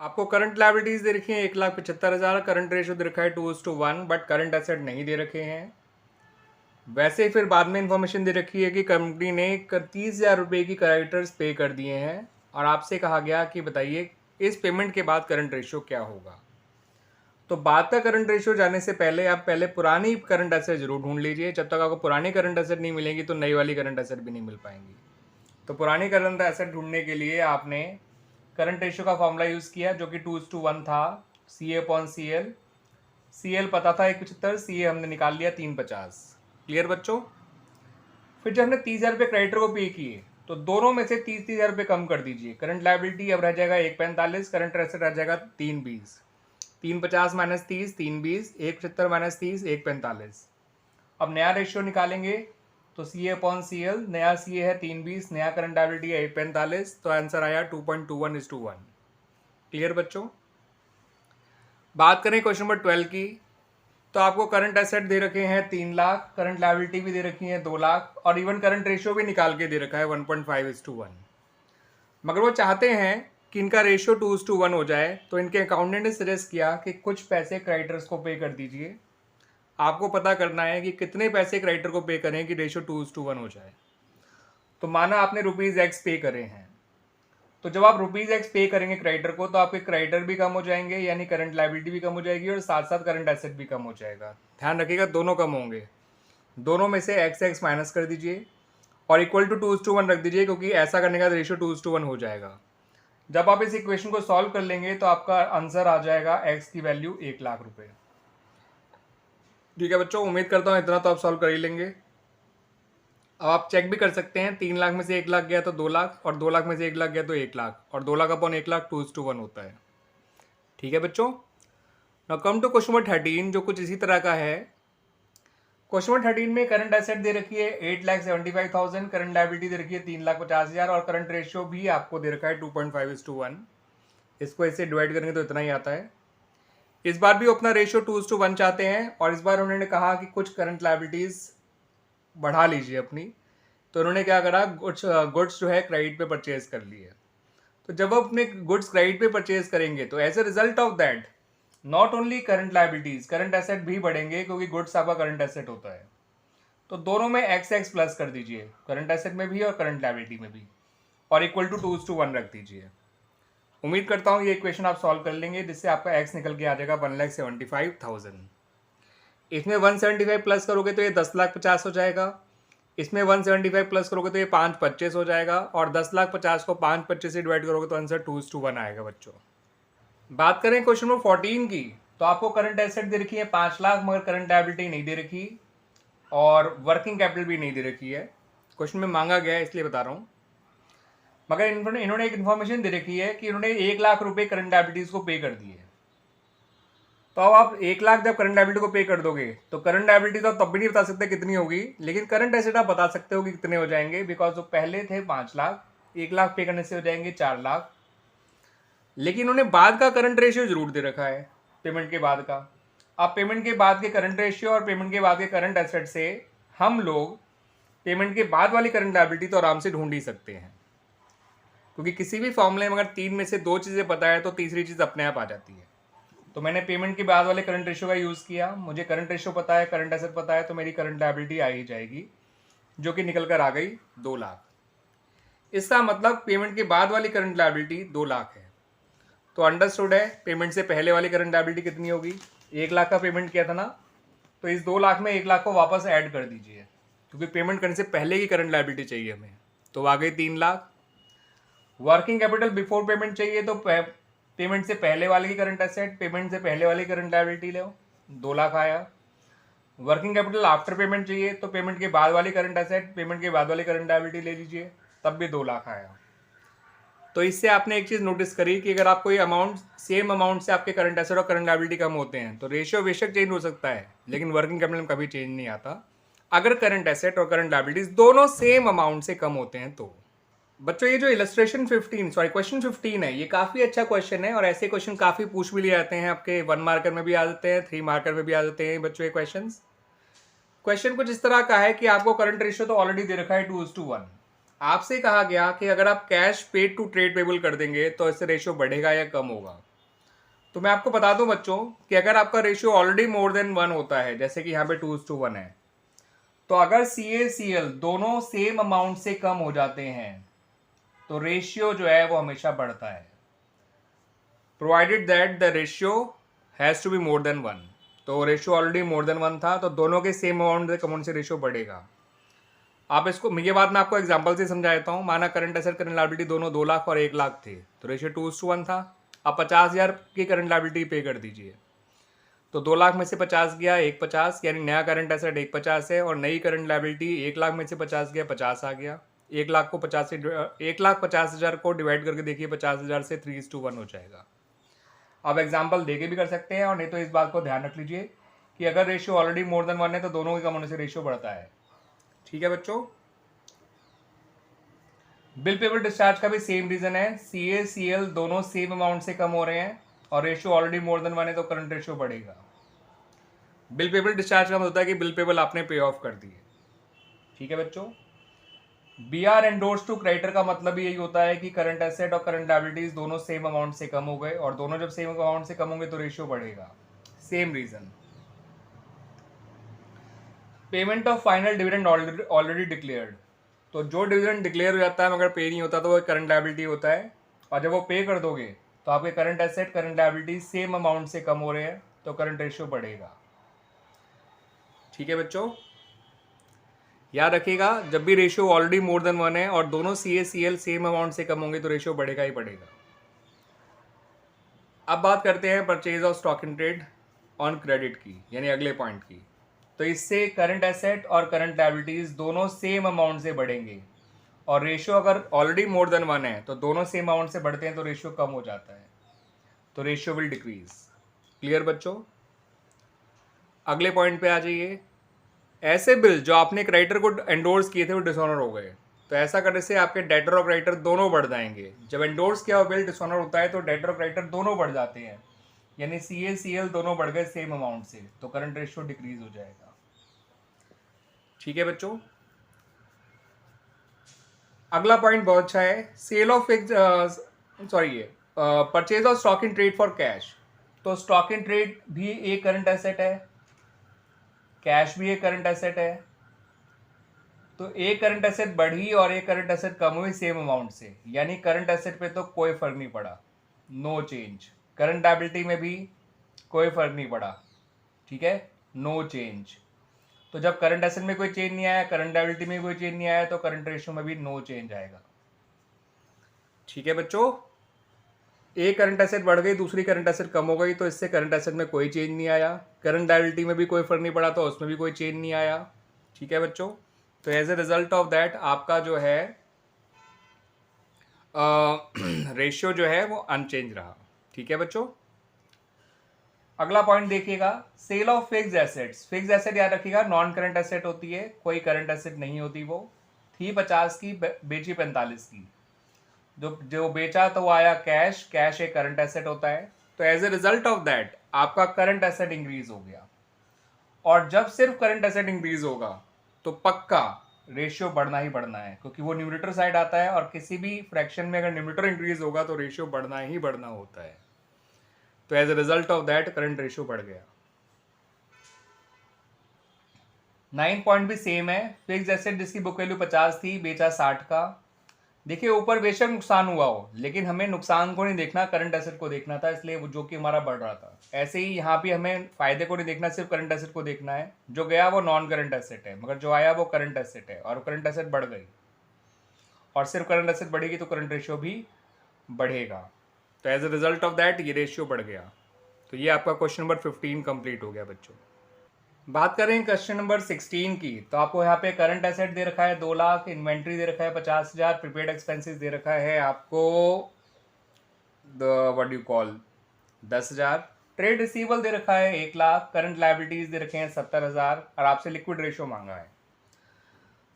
आपको current liabilities दे रखी है 1,75,000, करंट रेशियो दे रखा है 2:1, बट करंट एसेट नहीं दे रखे हैं। वैसे ही फिर बाद में इंफॉर्मेशन दे रखी है कि कंपनी ने 30,000 रुपये की क्रेडिटर्स पे कर दिए हैं और आपसे कहा गया कि बताइए इस पेमेंट के बाद करंट रेशियो क्या होगा। तो बाद का करंट रेशियो जाने से पहले आप पहले पुरानी करंट एसेट जरूर ढूंढ लीजिए। जब तक आपको पुरानी करंट एसेट नहीं मिलेंगी तो नई वाली करंट एसेट भी नहीं मिल पाएंगी। तो पुरानी करंट एसेट ढूंढने के लिए आपने करंट रेशियो का फॉर्मूला यूज़ किया जो कि 2:1 था, CA/CL। CL पता था 175, CA हमने निकाल लिया 350। क्लियर बच्चों। फिर जब हमने 30,000 रुपये क्रेडिटर को पे किए तो दोनों में से 30,000 रुपये कम कर दीजिए। करंट लायबिलिटी अब रह जाएगा 145, करंट एसेट रह जाएगा 320। 350 माइनस 30 320, 175 माइनस 30 145। अब नया रेशियो निकालेंगे तो CA/CL, नया CA है 320, नया करंट लायबिलिटी है 145, तो आंसर आया 2.21:1। क्लियर बच्चों। बात करें क्वेश्चन नंबर 12 की, तो आपको करंट एसेट दे रखे हैं 3 लाख, करंट लायबिलिटी भी दे रखी है 2 लाख और इवन करंट रेशियो भी निकाल के दे रखा है 1.5:1। मगर वो चाहते हैं कि इनका रेशियो 2:1 हो जाए, तो इनके अकाउंटेंट ने सजेस्ट किया कि कुछ पैसे क्रेडिटर्स को पे कर दीजिए। आपको पता करना है कि कितने पैसे क्रेडिटर को पे करें कि रेशियो 2:1 हो जाए। तो माना आपने ₹X पे करे हैं, तो जब आप ₹X पे करेंगे क्रेडिटर को तो आपके क्रेडिटर भी कम हो जाएंगे, यानी करंट लायबिलिटी भी कम हो जाएगी और साथ साथ करंट एसेट भी कम हो जाएगा। ध्यान रखिएगा दोनों कम होंगे। दोनों में से x माइनस कर दीजिए और इक्वल टू 2:1 रख दीजिए, क्योंकि ऐसा करने का रेशियो 2:1 हो जाएगा। जब आप इस इक्वेशन को सॉल्व कर लेंगे तो आपका आंसर आ जाएगा x की वैल्यू 1 लाख रुपए। ठीक है बच्चों, उम्मीद करता हूँ इतना तो आप सॉल्व कर ही लेंगे। अब आप चेक भी कर सकते हैं, 3 लाख में से 1 लाख गया तो 2 लाख और 2 लाख में से 1 लाख गया तो 1 लाख और 2 लाख अपॉन 1 लाख 2:1 होता है। ठीक है बच्चों। Now come to question number 13 जो कुछ इसी तरह का है। क्वेश्चन नंबर 13 में करंट एसेट दे रखी है 8,75,000, करंट लायबिलिटी दे रखी है 3,50,000 और करंट रेशियो भी आपको दे रखा है 2.5:1। इसको ऐसे डिवाइड करेंगे तो इतना ही आता है। इस बार भी अपना रेशियो 2:1 चाहते हैं और इस बार उन्होंने कहा कि कुछ करंट लायबिलिटीज बढ़ा लीजिए अपनी। तो उन्होंने क्या करा, गुड्स जो है क्रेडिट पे परचेज कर लिए। तो जब आप अपने गुड्स क्रेडिट पे परचेज करेंगे तो as a result of that not only current liabilities, current asset भी बढ़ेंगे, क्योंकि गुड्स आपका करंट एसेट होता है। तो दोनों में x प्लस कर दीजिए, करंट एसेट में भी और करंट लायबिलिटी में भी, और इक्वल टू 2:1 रख दीजिए। उम्मीद करता हूँ ये इक्वेशन आप सॉल्व कर लेंगे, जिससे आपका x निकल के आ जाएगा 1,75,000। इसमें 175 प्लस करोगे तो ये 10,50,000 हो जाएगा। इसमें 175 प्लस करोगे तो ये 5,25,000 हो जाएगा और 10,50,000 को 5,25,000 से डिवाइड करोगे तो आंसर 2:1 आएगा बच्चों। बात करें क्वेश्चन नंबर 14 की, तो आपको करंट एसेट दे रखी है 5 लाख, मगर करंट लायबिलिटी नहीं दे रखी और वर्किंग कैपिटल भी नहीं दे रखी है। क्वेश्चन में मांगा गया है इसलिए बता रहा हूँ। मगर इन्होंने एक इन्फॉर्मेशन दे रखी है कि इन्होंने 1 लाख रुपए करंट लायबिलिटीज को पे कर दिए। तो अब आप 1 लाख जब करंट लायबिलिटी को पे कर दोगे तो करंट लायबिलिटी तो आप तब भी नहीं बता सकते कितनी होगी, लेकिन करंट एसेट आप बता सकते हो कि कितने हो जाएंगे, बिकॉज वो पहले थे 5 लाख, 1 लाख पे करने से हो जाएंगे 4 लाख। लेकिन उन्होंने बाद का करंट रेशियो जरूर दे रखा है, पेमेंट के बाद का। आप पेमेंट के बाद के करंट रेशियो और पेमेंट के बाद के करंट एसेट से हम लोग पेमेंट के बाद वाली करंट लायबिलिटी तो आराम से ढूंढ ही सकते हैं, क्योंकि किसी भी फॉर्मूले में अगर 3 में से 2 चीज़ें पता है तो तीसरी चीज़ अपने आप आ जाती है। तो मैंने पेमेंट के बाद वाले करंट रेशियो का यूज़ किया, मुझे करंट रेशियो पता है, करंट एसेट पता है, तो मेरी करंट लायबिलिटी आ ही जाएगी, जो कि निकल कर आ गई 2 लाख। इसका मतलब पेमेंट के बाद वाली करंट लायबिलिटी 2 लाख है। तो अंडरस्टूड है पेमेंट से पहले वाली करंट लायबिलिटी कितनी होगी। 1 लाख का पेमेंट किया था ना, तो इस 2 लाख में 1 लाख को वापस ऐड कर दीजिए, क्योंकि पेमेंट करने से पहले की करंट लायबिलिटी चाहिए हमें, तो आ गई 3 lakh. Working capital before payment चाहिए तो पेमेंट से पहले वाले की करंट एसेट, पेमेंट से पहले वाली करंट लायबिलिटी लो, 2 लाख आया। वर्किंग कैपिटल आफ्टर पेमेंट चाहिए तो पेमेंट के बाद वाली करंट एसेट, पेमेंट के बाद वाली करंट लायबिलिटी ले लीजिए, तब भी 2 लाख आया। तो इससे आपने एक चीज़ नोटिस करी कि अगर आपको ये अमाउंट सेम अमाउंट से आपके करंट एसेट और करंट लायबिलिटी कम होते हैं तो रेशियो बेशक चेंज हो सकता है, लेकिन वर्किंग कैपिटल में कभी चेंज नहीं आता अगर करंट एसेट और करंट लायबिलिटीज दोनों सेम अमाउंट से कम होते हैं तो। बच्चों ये जो क्वेश्चन 15 है, ये काफ़ी अच्छा क्वेश्चन है और ऐसे क्वेश्चन काफ़ी पूछ भी लिए जाते हैं, आपके 1 मार्कर में भी आ जाते हैं, 3 मार्कर में भी आ जाते हैं बच्चों ये क्वेश्चन कुछ इस तरह का है कि आपको करंट रेशियो तो ऑलरेडी दे रखा है 2:1। आपसे कहा गया कि अगर आप cash paid to trade payable कर देंगे तो इससे रेशियो बढ़ेगा या कम होगा। तो मैं आपको बता दूं बच्चों कि अगर आपका रेशियो ऑलरेडी मोर देन 1 होता है, जैसे कि यहाँ पे 2:1 है, तो अगर CACL दोनों सेम अमाउंट से कम हो जाते हैं तो रेशियो जो है वो हमेशा बढ़ता है, provided that the ratio has to be more than 1। तो रेशियो ऑलरेडी मोर देन 1 था, तो दोनों के सेम अमाउंट से कम से रेशियो बढ़ेगा। आप इसको, ये बात मैं आपको एग्जांपल से समझा देता हूँ। माना करंट एसेट करंट लायबिलिटी दोनों 2 लाख और 1 लाख थे, तो रेशियो 2:1 था। आप 50,000 की करंट लायबिलिटी पे कर दीजिए, तो 2 लाख में से 50 गया 150, यानी नया करंट एसेट 150 है, और नई करंट लायबिलिटी 1 लाख में से 50 गया 50 आ गया। 1 लाख को 50 से 1,50,000 को डिवाइड करके देखिए 50,000 से 3:1 हो जाएगा। आप एग्जाम्पल देके भी कर सकते हैं, और नहीं तो इस बात को ध्यान रख लीजिए कि अगर रेशियो ऑलरेडी मोर देन 1 है तो दोनों के कम होने से रेशियो बढ़ता है। ठीक है बच्चों। बिल पेबल डिस्चार्ज का भी सेम रीजन है, CACL दोनों सेम अमाउंट से कम हो रहे हैं और रेशियो ऑलरेडी मोर देन 1 है तो करंट रेशियो बढ़ेगा। बिल पेबल डिस्चार्ज का मतलब होता है कि बिल पेबल आपने पे ऑफ कर दिए। ठीक है बच्चों। BR एंडोर्स टू क्रेडिटर का मतलब भी यही होता है कि करंट एसेट और करंट लायबिलिटीज दोनों सेम अमाउंट से कम हो गए, और दोनों जब सेम अमाउंट से कम होंगे तो रेशियो बढ़ेगा। Same reason. Payment of final dividend already declared, तो जो डिविडेंड डिक्लेयर हो जाता है मगर पे नहीं होता तो वो करंट लायबिलिटी होता है, और जब वो पे कर दोगे तो आपके current asset current liability same amount से कम हो रहे हैं तो करंट रेशियो बढ़ेगा। ठीक है बच्चों, याद रखिएगा, जब भी रेशियो ऑलरेडी मोर देन 1 है और दोनों CACL सेम अमाउंट से कम होंगे तो रेशियो बढ़ेगा ही बढ़ेगा। अब बात करते हैं purchase of stock in trade on credit की, यानी अगले पॉइंट की। तो इससे करंट एसेट और करंट लायबिलिटीज दोनों सेम अमाउंट से बढ़ेंगे, और रेशियो अगर ऑलरेडी मोर देन 1 है तो दोनों सेम अमाउंट से बढ़ते हैं तो रेशियो कम हो जाता है, तो रेशियो विल डिक्रीज। क्लियर बच्चों। अगले पॉइंट पे आ जाइए। ऐसे बिल जो आपने क्रेडिटर को एंडोर्स किए थे वो डिसऑनर हो गए, तो ऐसा करने से आपके डेटर और क्रेडिटर दोनों बढ़ जाएंगे। जब एंडोर्स किया हुआ बिल डिसऑनर होता है तो डेटर और क्रेडिटर दोनों बढ़ जाते हैं, यानी CACL दोनों बढ़ गए सेम अमाउंट से, तो करंट रेशियो डिक्रीज हो जाएगा। ठीक है बच्चों। अगला पॉइंट बहुत अच्छा है, sale of purchase of stock in trade for cash. तो स्टॉक इन ट्रेड भी एक करंट एसेट है, कैश भी एक करंट एसेट है, तो एक करंट एसेट बढ़ी और एक करंट एसेट कम हुई सेम अमाउंट से, यानी करंट एसेट पे तो कोई फर्क नहीं पड़ा, नो चेंज। करंट लायबिलिटी में भी कोई फर्क नहीं पड़ा, ठीक है, नो चेंज। तो जब करंट एसेट में कोई चेंज नहीं आया, करंट लायबिलिटी में कोई चेंज नहीं आया, तो करंट रेशियो में भी नो चेंज आएगा। ठीक है बच्चों। एक करंट एसेट बढ़ गई दूसरी करंट एसेट कम हो गई, तो इससे करंट एसेट में कोई चेंज नहीं आया, करंट लायबिलिटी में भी कोई फर्क नहीं पड़ा तो उसमें भी कोई चेंज नहीं आया। ठीक है बच्चों। तो as a result of that आपका जो है रेशियो जो है वो अनचेंज रहा। ठीक है बच्चों। अगला पॉइंट देखिएगा, sale of fixed assets. Fixed asset याद रखिएगा नॉन करंट एसेट होती है, कोई करंट एसेट नहीं होती। वो थी 50 की, बेची 45 की। जो बेचा तो वो आया कैश, कैश एक करंट एसेट होता है, तो as a result of that आपका करंट एसेट इंक्रीज हो गया। और जब सिर्फ करंट एसेट इंक्रीज होगा तो पक्का रेशियो बढ़ना ही बढ़ना है, क्योंकि वो न्यूमरेटर साइड आता है, और किसी भी फ्रैक्शन में अगर न्यूमरेटर इंक्रीज होगा तो रेशियो बढ़ना ही बढ़ना होता है। तो as a result of that current ratio बढ़ गया। 9 पॉइंट भी सेम है, फिक्स्ड एसेट जिसकी बुक वैल्यू 50 थी, बेचा 60 का। देखिए ऊपर बेशक नुकसान हुआ हो, लेकिन हमें नुकसान को नहीं देखना, करंट एसेट को देखना था, इसलिए वो जो कि हमारा बढ़ रहा था। ऐसे ही यहाँ भी हमें फायदे को नहीं देखना, सिर्फ करंट एसेट को देखना है। जो गया वो नॉन करंट एसेट है, मगर जो आया वो करंट एसेट है, और करंट एसेट बढ़ गई, और सिर्फ करंट एसेट बढ़ेगी तो करंट रेशियो भी बढ़ेगा। तो as a result of that ये रेशियो बढ़ गया। तो ये आपका क्वेश्चन नंबर 15 कंप्लीट हो गया बच्चों। बात करें क्वेश्चन नंबर 16 की, तो आपको यहाँ पे करंट एसेट दे रखा है 2 लाख, इन्वेंट्री दे रखा है 50,000, प्रीपेड एक्सपेंसेस दे रखा है आपको what do call 10,000, trade receivable दे रखा है 1 लाख, करंट लायबिलिटीज दे रखे हैं 70,000, और आपसे लिक्विड रेशियो मांगा है।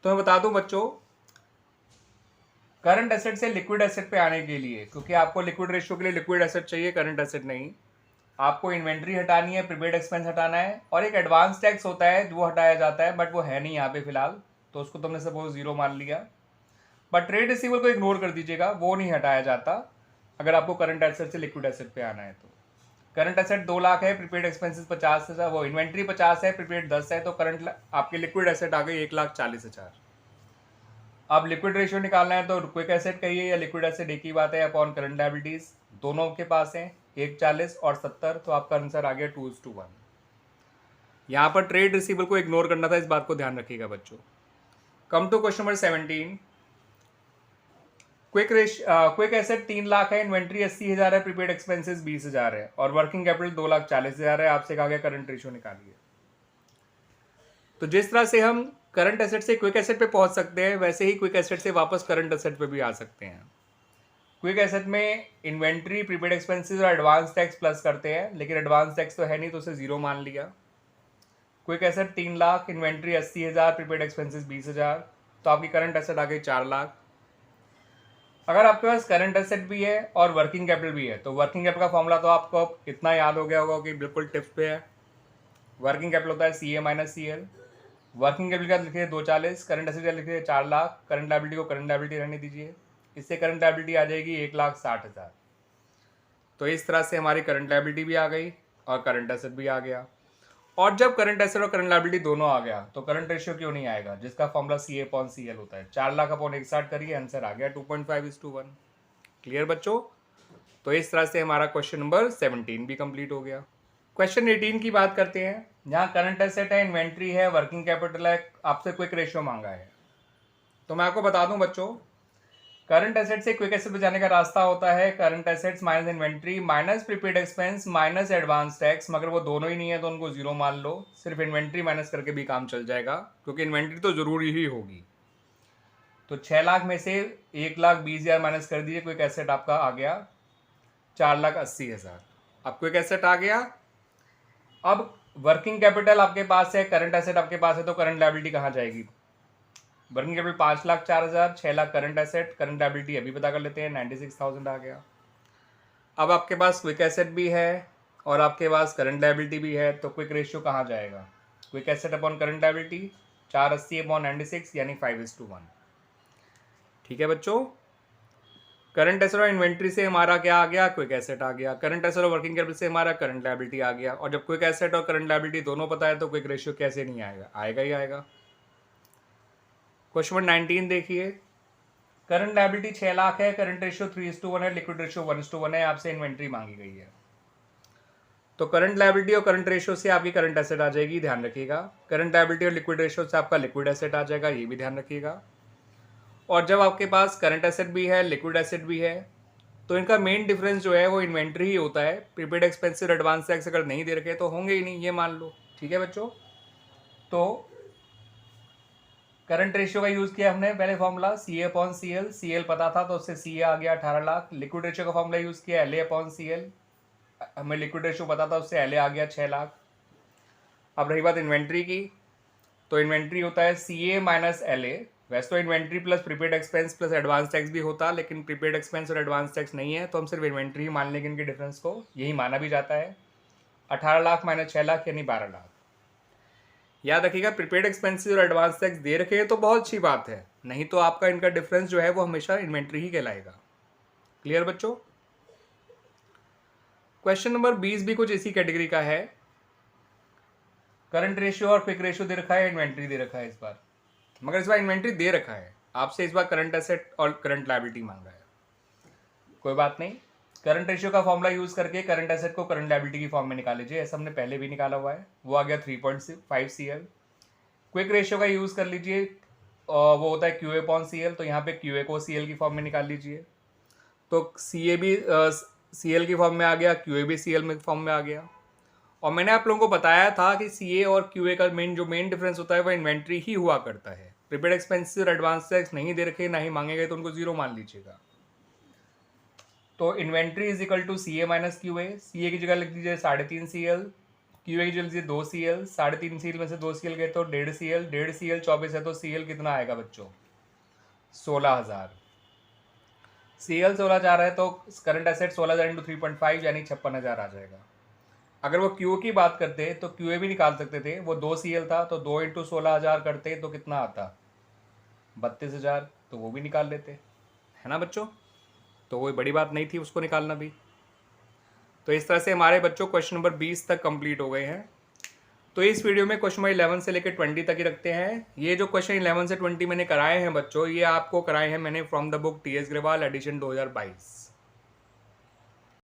तो मैं बता दूं बच्चों, करंट एसेट से लिक्विड एसेट पे आने के लिए, क्योंकि आपको लिक्विड रेशियो के लिए लिक्विड एसेट चाहिए, करंट एसेट नहीं, आपको इन्वेंट्री हटानी है, प्रीपेड एक्सपेंस हटाना है, और एक एडवांस टैक्स होता है वो हटाया जाता है, बट वो है नहीं यहाँ पे फिलहाल, तो उसको तुमने सपोज 0 मान लिया। बट ट्रेड रिसीवल को इग्नोर कर दीजिएगा, वो नहीं हटाया जाता अगर आपको करंट एसेट से लिक्विड एसेट पे आना है तो। करंट एसेट 2 लाख है, प्रीपेड एक्सपेंसेस 50,000, वो इन्वेंट्री 50 है, प्रीपेड 10 है, तो करंट आपके लिक्विड एसेट आ गई 1,40,000। अब लिक्विड रेशियो निकालना है तो क्विक एसेट कहिए या लिक्विड एसेट एक ही बात है, अपॉन करंट लायबिलिटीज दोनों के पास है, 1,40 और 70, तो आपका आंसर आ गया 2:1। यहाँ पर ट्रेड रिसीवेबल को इग्नोर करना था, इस बात को ध्यान रखिएगा बच्चों। Come to question number 17। Quick asset 3 lakh है, इन्वेंट्री 80,000 है, प्रीपेड एक्सपेंसेस 20,000 है और वर्किंग कैपिटल 2,40,000 है। आपसे कहा गया करंट रेशियो निकालिए। तो जिस तरह से हम करंट एसेट से क्विक एसेट पे पहुंच सकते हैं, वैसे ही क्विक एसेट से वापस करंट एसेट पे भी आ सकते हैं। क्विक एसेट में इन्वेंट्री, प्रीपेड एक्सपेंसेस और एडवांस टैक्स प्लस करते हैं, लेकिन एडवांस टैक्स तो है नहीं तो उसे 0 मान लिया। Quick asset 3 lakh, inventory 80,000, prepaid expenses 20,000, तो आपकी करंट एसेट आ गई 4 लाख। अगर आपके पास करंट एसेट भी है और वर्किंग कैपिटल भी है, तो वर्किंग कैपिटल का फॉर्मूला तो आपको इतना याद हो गया होगा कि बिल्कुल टिप्स पे है। वर्किंग कैपिटल होता है CA minus CL। Working capital का लिखिए 240, करंट एसेट का लिखिए 4 लाख, करंट लायबिलिटी को करंट लायबिलिटी रहने दीजिए, इससे करंट लायबिलिटी आ जाएगी 1,60,000। तो इस तरह से हमारी करंट लायबिलिटी भी आ गई और करंट एसेट भी आ गया। और जब करंट एसेट और करंट लायबिलिटी दोनों आ गया तो करंट रेशियो क्यों नहीं आएगा, जिसका फॉर्मूला CA/CL होता है। 4 लाख अपॉन 160 करिए, आंसर आ गया 2.5:1। क्लियर बच्चों? तो इस तरह से हमारा क्वेश्चन नंबर 17 भी कंप्लीट हो गया। क्वेश्चन 18 की बात करते हैं। यहाँ करंट एसेट है, इन्वेंट्री है, वर्किंग कैपिटल है, आपसे क्विक रेशियो मांगा है। तो मैं आपको बता दूं बच्चों, करंट एसेट से क्विक एसेट पे जाने का रास्ता होता है current assets minus inventory minus prepaid expense minus advance tax, मगर वो दोनों ही नहीं है तो उनको 0 मान लो। सिर्फ इन्वेंट्री माइनस करके भी काम चल जाएगा, क्योंकि इन्वेंट्री तो जरूरी ही होगी। तो 6 लाख में से 1,20,000 माइनस कर दीजिए, क्विक एसेट आपका आ गया 4,80,000। अब क्विक एसेट आ गया। अब वर्किंग कैपिटल आपके पास है, करंट एसेट आपके पास है, तो करंट लायबिलिटी कहाँ जाएगी? Working capital 5,04,000, 6 lakh current asset, current liability अभी पता कर लेते हैं, 96,000 आ गया। अब आपके पास क्विक एसेट भी है और आपके पास करंट लायबिलिटी भी है, तो क्विक रेशियो कहाँ जाएगा? Quick asset upon current liability 480 upon 96 यानी 5:1। ठीक है बच्चों, करंट एसेट और इन्वेंट्री से हमारा क्या आ गया? क्विक एसेट आ गया। करंट एसेट और वर्किंग कैपिटल से हमारा करंट लायबिलिटी आ गया। और जब क्विक एसेट और करंट लायबिलिटी दोनों पता है तो क्विक रेशियो कैसे नहीं आएगा? आएगा ही आएगा। क्वेश्चन नंबर 19 देखिए। करंट लायबिलिटी 6 लाख है, करंट रेशियो 3:1 है, लिक्विड रेशियो 1:1 है, आपसे इन्वेंट्री मांगी गई है। तो करंट लायबिलिटी और करंट रेशियो से आपकी करंट एसेट आ जाएगी, ध्यान रखिएगा। करंट लायबिलिटी और लिक्विड रेशियो से आपका लिक्विड एसेट आ जाएगा, ये भी ध्यान रखिएगा। और जब आपके पास करंट एसेट भी है, लिक्विड एसेट भी है, तो इनका मेन डिफरेंस जो है वो इन्वेंट्री ही होता है। प्रीपेड एक्सपेंसिव एडवांस टैक्स अगर नहीं दे रखे तो होंगे ही नहीं, ये मान लो। ठीक है बच्चों, तो करंट रेशियो का यूज किया हमने पहले फॉर्मूला CA/CL, CL पता था तो उससे CA आ गया 18 लाख। लिक्विड रेशियो का फॉर्मूला यूज किया LA/CL, हमें लिक्विड रेशियो पता था उससे LA आ गया 6 लाख। अब रही बात इन्वेंट्री की, तो इन्वेंट्री होता है CA माइनस LA। वैसे तो inventory plus prepaid expense plus advance tax भी होता, लेकिन प्रीपेड एक्सपेंस और एडवांस टैक्स नहीं है तो हम सिर्फ इन्वेंट्री ही मान लेंगे। इनके डिफरेंस को यही माना भी जाता है। 18 लाख माइनस 6 लाख यानी 12 लाख। याद रखिएगा, प्रीपेड एक्सपेंसेस और एडवांस टैक्स दे रखे हैं तो बहुत अच्छी बात है, नहीं तो आपका इनका डिफरेंस जो है वो हमेशा इन्वेंट्री ही कहलाएगा। क्लियर बच्चों? क्वेश्चन नंबर 20 भी कुछ इसी कैटेगरी का है। करंट रेशियो और क्विक रेशियो दे रखा है, इन्वेंट्री दे रखा है इस बार, मगर इस बार इन्वेंट्री दे रखा है आपसे, इस बार करंट एसेट और करंट लायबिलिटी मांगा है। कोई बात नहीं, करंट रेशियो का फॉर्मूला यूज करके करंट एसेट को करंट लायबिलिटी की फॉर्म में निकाल लीजिए, ऐसा हमने पहले भी निकाला हुआ है, वो आ गया 3.5 CL। क्विक रेशियो का यूज कर लीजिए, वो होता है QA/CL, तो यहाँ पे QA को CL की फॉर्म में निकाल लीजिए, तो CA भी CL की फॉर्म में आ गया, QA भी CL में फॉर्म में आ गया। और मैंने आप लोगों को बताया था कि CA और QA का मेन डिफरेंस होता है वो इन्वेंट्री ही हुआ करता है। प्रीपेड एक्सपेंसेस और एडवांस टैक्स नहीं दे रखे, ना ही मांगे गए, तो उनको 0 मान लीजिएगा। तो inventory is equal to CA minus QA। CA की जगह लिख दीजिए 3.5 CL, QA की जगह लिखिए 2 CL, 3.5 CL में से 2 CL गए तो 1.5 CL, 1.5 CL 24 है तो CL कितना आएगा बच्चों? 16,000। CL 16,000 है तो करंट एसेट 16,000 इंटू 3.5 यानी 56,000 आ जाएगा। अगर वो QA की बात करते तो QA भी निकाल सकते थे, वो 2 CL था तो 2 इंटू 16,000 करते तो कितना आता? 32,000, तो वो भी निकाल लेते, है ना बच्चों? तो कोई बड़ी बात नहीं थी उसको निकालना भी। तो इस तरह से हमारे बच्चों क्वेश्चन नंबर 20 तक कंप्लीट हो गए हैं। तो इस वीडियो में क्वेश्चन नंबर 11 से लेकर 20 तक ही रखते हैं। ये जो क्वेश्चन 11 से 20 मैंने कराए हैं बच्चों, ये आपको कराए हैं मैंने from the book T S Grewal edition 2022।